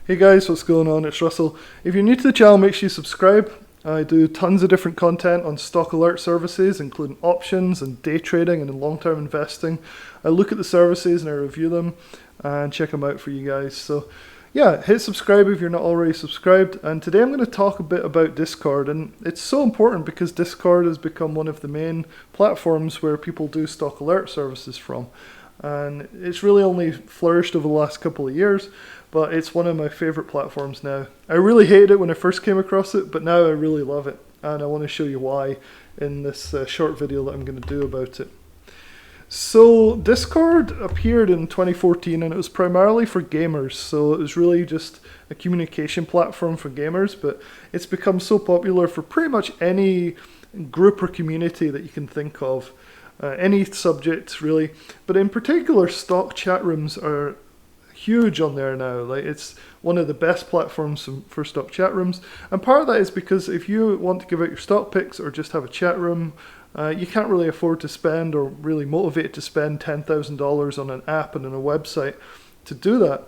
Hey guys, what's going on? It's Russell. If you're new to the channel, make sure you subscribe. I do tons of different content on stock alert services, including options and day trading and long-term investing. I look at the services and I review them and check them out for you guys. So yeah, hit subscribe if you're not already subscribed. And today I'm going to talk a bit about Discord. And it's so important because Discord has become one of the main platforms where people do stock alert services from. And it's really only flourished over the last couple of years, but it's one of my favorite platforms now. I really hated it when I first came across it, but now I really love it, and I want to show you why in this short video that I'm going to do about it. So Discord appeared in 2014, and it was primarily for gamers, so it was really just a communication platform for gamers, but it's become so popular for pretty much any group or community that you can think of. Any subject really, but in particular stock chat rooms are huge on there now. Like, it's one of the best platforms for stock chat rooms, and part of that is because if you want to give out your stock picks or just have a chat room, you can't really afford to spend or really motivated to spend $10,000 on an app and on a website to do that.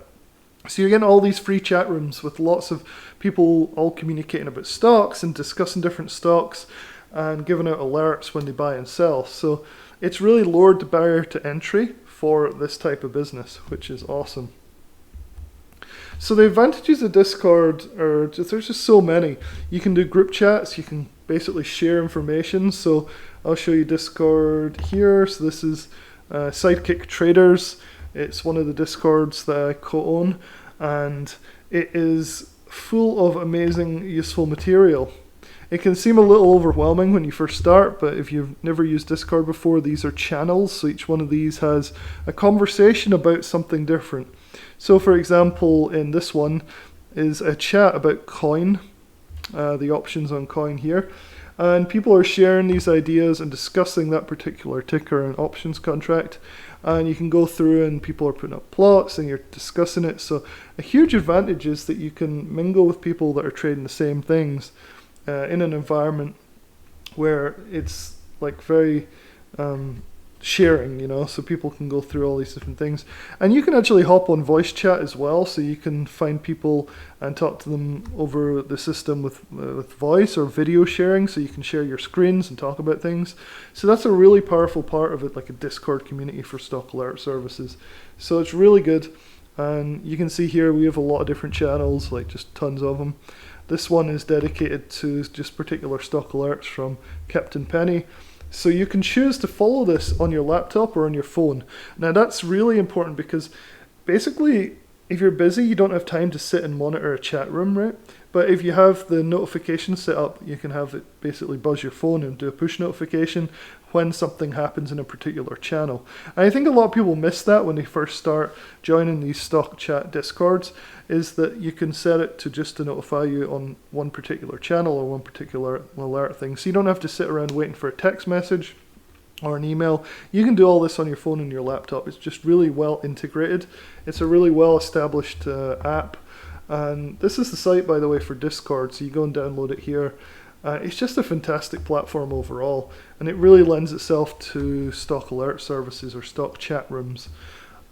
So you're getting all these free chat rooms with lots of people all communicating about stocks and discussing different stocks and giving out alerts when they buy and sell. So it's really lowered the barrier to entry for this type of business, which is awesome. So the advantages of Discord are there's just so many. You can do group chats, you can basically share information. So I'll show you Discord here. So this is Sidekick Traders. It's one of the Discords that I co-own, and it is full of amazing, useful material. It can seem a little overwhelming when you first start, but if you've never used Discord before, these are channels, so each one of these has a conversation about something different. So for example, in this one is a chat about coin, the options on coin here, and people are sharing these ideas and discussing that particular ticker and options contract, and you can go through and people are putting up plots and you're discussing it. So a huge advantage is that you can mingle with people that are trading the same things in an environment where it's like very sharing, you know, so people can go through all these different things. And you can actually hop on voice chat as well, so you can find people and talk to them over the system with voice or video sharing, so you can share your screens and talk about things. So that's a really powerful part of it, like a Discord community for stock alert services. So it's really good. And you can see here we have a lot of different channels, like just tons of them. This one is dedicated to just particular stock alerts from Captain Penny. So you can choose to follow this on your laptop or on your phone. Now that's really important because basically if you're busy, you don't have time to sit and monitor a chat room, right? But if you have the notification set up, you can have it basically buzz your phone and do a push notification when something happens in a particular channel. And I think a lot of people miss that when they first start joining these stock chat discords, is that you can set it to just to notify you on one particular channel or one particular alert thing. So you don't have to sit around waiting for a text message or an email. You can do all this on your phone and your laptop. It's just really well integrated. It's a really well established app. And this is the site, by the way, for Discord, so you go and download it here. It's just a fantastic platform overall, and it really lends itself to stock alert services or stock chat rooms.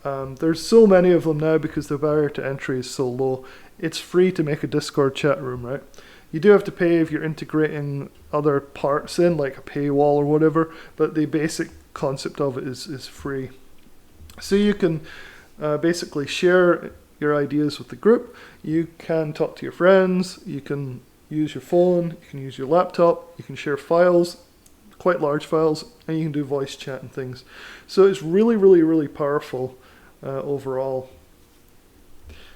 There's so many of them now because the barrier to entry is so low. It's free to make a Discord chat room, right? You do have to pay if you're integrating other parts in, like a paywall or whatever, but the basic concept of it is free. So you can basically share your ideas with the group. You can talk to your friends, you can use your phone, you can use your laptop, you can share files, quite large files, and you can do voice chat and things. So it's really, really, really powerful overall.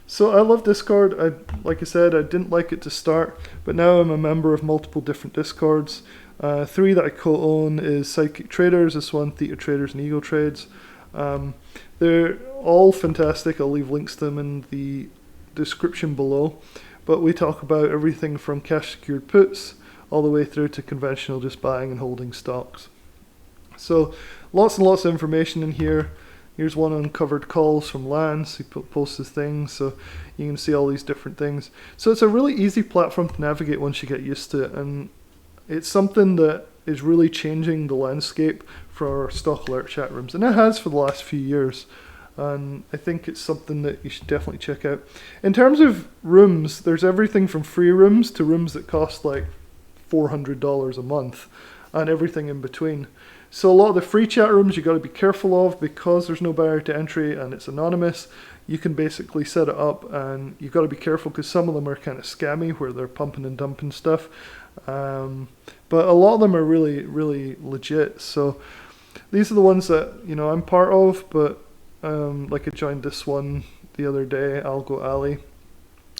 So I love Discord. Like I said, I didn't like it to start, but now I'm a member of multiple different Discords. 3 that I co-own is Sidekick Traders, this one, Theta Traders and Ego Trades. They're all fantastic. I'll leave links to them in the description below. But we talk about everything from cash secured puts all the way through to conventional just buying and holding stocks. So lots and lots of information in here. Here's one on covered calls from Lance. He posts his things, so you can see all these different things. So it's a really easy platform to navigate once you get used to it, and it's something that is really changing the landscape for stock alert chat rooms, and it has for the last few years. and I think it's something that you should definitely check out. In terms of rooms, there's everything from free rooms to rooms that cost like $400 a month, and everything in between. So a lot of the free chat rooms you got to be careful of because there's no barrier to entry and it's anonymous. You can basically set it up, and you've got to be careful because some of them are kind of scammy where they're pumping and dumping stuff. But a lot of them are really, really legit. So these are the ones that, you know, I'm part of, but like I joined this one the other day, Algo Ali.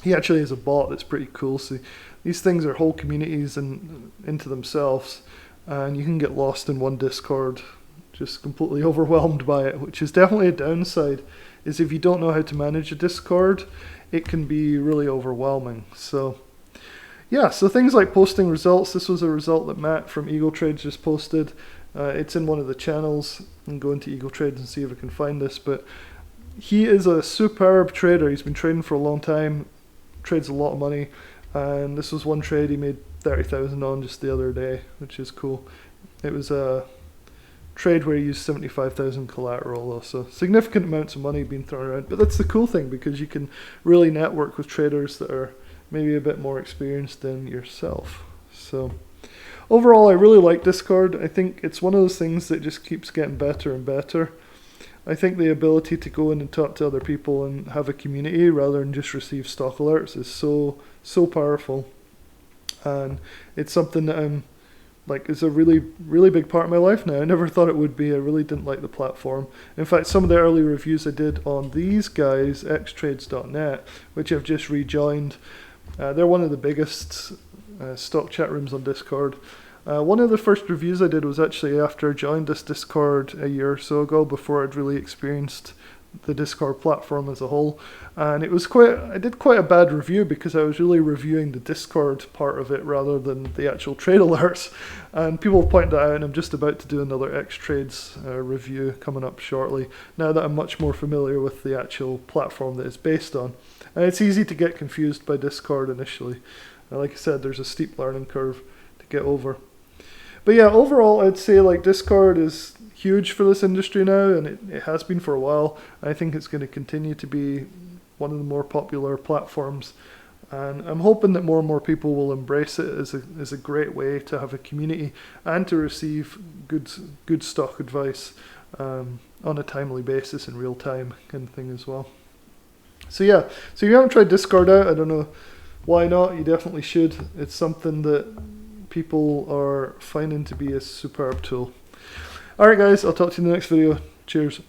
He actually has a bot that's pretty cool. So these things are whole communities and into themselves, and you can get lost in one Discord, just completely overwhelmed by it, which is definitely a downside, is if you don't know how to manage a Discord, it can be really overwhelming. So yeah, so things like posting results. This was a result that Matt from Eagle Trades just posted. It's in one of the channels. I can go into Eagle Trades and see if I can find this, but he is a superb trader. He's been trading for a long time, trades a lot of money, and this was one trade he made 30,000 on just the other day, which is cool. It was a trade where he used 75,000 collateral though, so significant amounts of money being thrown around. But that's the cool thing, because you can really network with traders that are maybe a bit more experienced than yourself. So overall, I really like Discord. I think it's one of those things that just keeps getting better and better. I think the ability to go in and talk to other people and have a community rather than just receive stock alerts is so powerful. And it's something that I'm like, is a really, really big part of my life now. I never thought it would be. I really didn't like the platform. In fact, some of the early reviews I did on these guys, xtrades.net, which I've just rejoined, they're one of the biggest stock chat rooms on Discord. One of the first reviews I did was actually after I joined this Discord a year or so ago, before I'd really experienced the Discord platform as a whole. And it was I did quite a bad review because I was really reviewing the Discord part of it rather than the actual trade alerts. And people pointed that out, and I'm just about to do another Xtrades review coming up shortly, now that I'm much more familiar with the actual platform that it's based on. And it's easy to get confused by Discord initially. Like I said, there's a steep learning curve to get over. But yeah, overall, I'd say like Discord is huge for this industry now, and it has been for a while. I think it's going to continue to be one of the more popular platforms, and I'm hoping that more and more people will embrace it as a great way to have a community and to receive good stock advice on a timely basis in real time kind of thing as well. So yeah, so if you haven't tried Discord out, I don't know why not. You definitely should. It's something that people are finding to be a superb tool. Alright guys, I'll talk to you in the next video. Cheers.